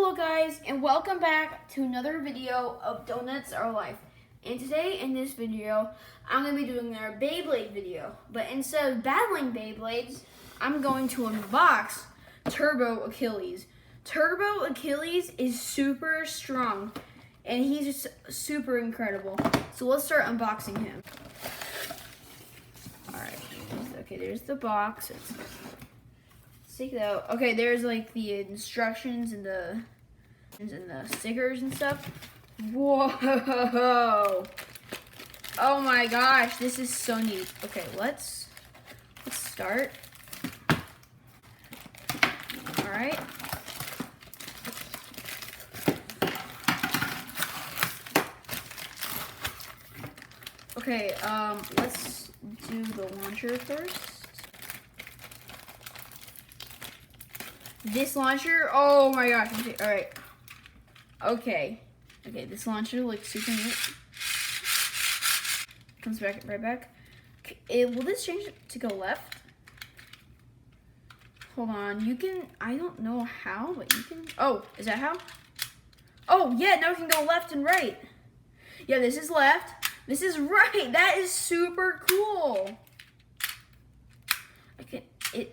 Hello guys, and welcome back to another video of Donuts Are Life. And today in this video, I'm going to be doing our Beyblade video. But instead of battling Beyblades, I'm going to unbox Turbo Achilles. Turbo Achilles is super strong, and he's just super incredible. So let's start unboxing him. Alright, okay, there's the box. Let's take it out. Okay, there's like the instructions and the stickers and stuff. Whoa! Oh my gosh, this is so neat. Okay, let's start. All right. Okay, let's do the launcher first. This launcher, oh my gosh, all right. Okay, this launcher looks super neat. Comes back, right back. Will this change to go left? Hold on, you can, I don't know how, but you can, oh, is that how? Oh, yeah, now it can go left and right. Yeah, this is left, this is right. That is super cool.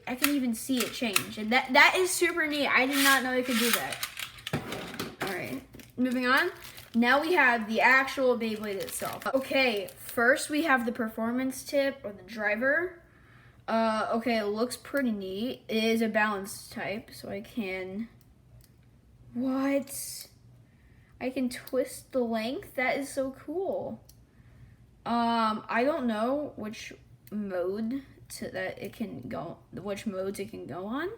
I can even see it change, and that is super neat. I did not know it could do that. All right, moving on. Now we have the actual Beyblade itself. Okay, first we have the performance tip or the driver. Okay, it looks pretty neat. It is a balance type, so I can. What? I can twist the length. That is so cool. I don't know which mode that it can go, which modes it can go on.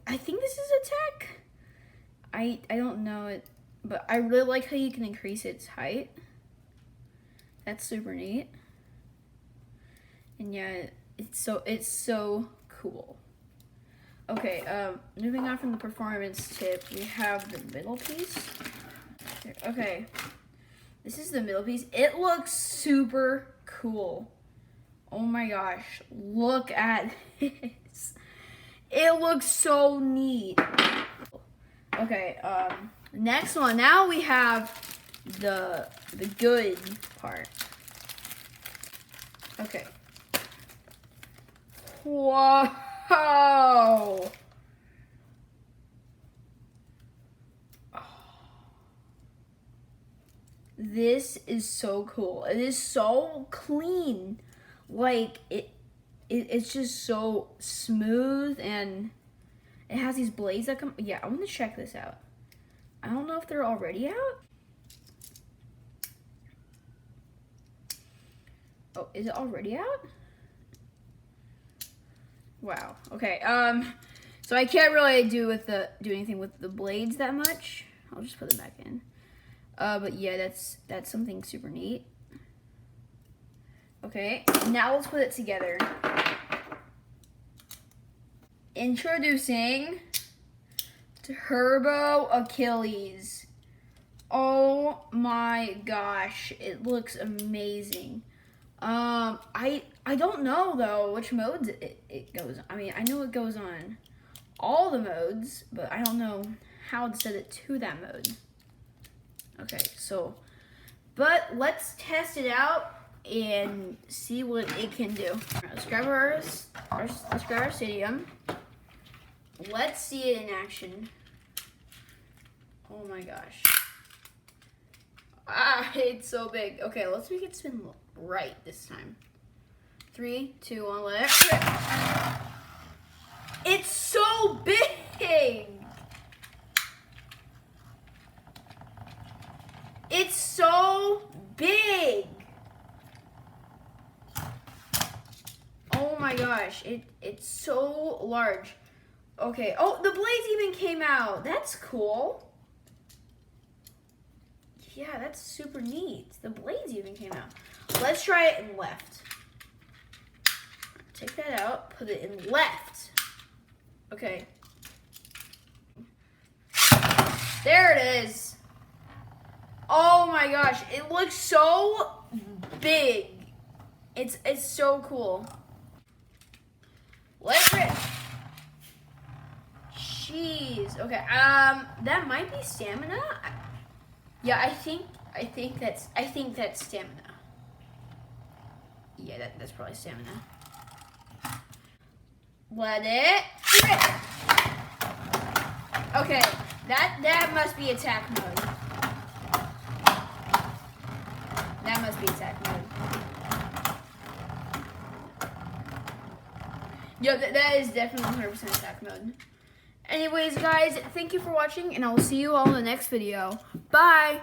I think this is attack. I don't know it, but I really like how you can increase its height. That's super neat. And yeah, it's so cool. Okay, moving on from the performance tip, we have the middle piece. Okay, this is the middle piece. It looks super cool. Oh my gosh, look at this. It looks so neat. Okay, next one. Now we have the good part. Okay. Whoa. This is so cool. It is so clean. Like it's just so smooth, and it has these blades that come. Yeah, I want to check this out. I don't know if they're already out. Oh, is it already out? Wow. Okay. So I can't really do anything with the blades that much. I'll just put them back in. But yeah, that's something super neat. Okay, now let's put it together. Introducing Turbo Achilles. Oh my gosh, it looks amazing. I don't know though which modes it goes on. I mean, I know it goes on all the modes, but I don't know how to set it to that mode. Okay, so, but let's test it out and see what it can do. Right, let's grab our stadium. Let's see it in action. Oh my gosh. Ah, it's so big. Okay, let's make it spin right this time. 3, 2, 1, let it. It's so big. It's so big. Oh my gosh, it's so large. Okay, oh, the blades even came out. That's cool. Yeah, that's super neat. The blades even came out. Let's try it in left. Take that out, put it in left. Okay. There it is. Oh my gosh, it looks so big. It's so cool. Let it rip. jeez. Okay. That might be stamina. Yeah, I think that's stamina. Yeah, that's probably stamina. Let it rip. Okay, that must be attack mode. That must be attack mode. Yo, that is definitely 100% attack mode. Anyways, guys, thank you for watching, and I will see you all in the next video. Bye!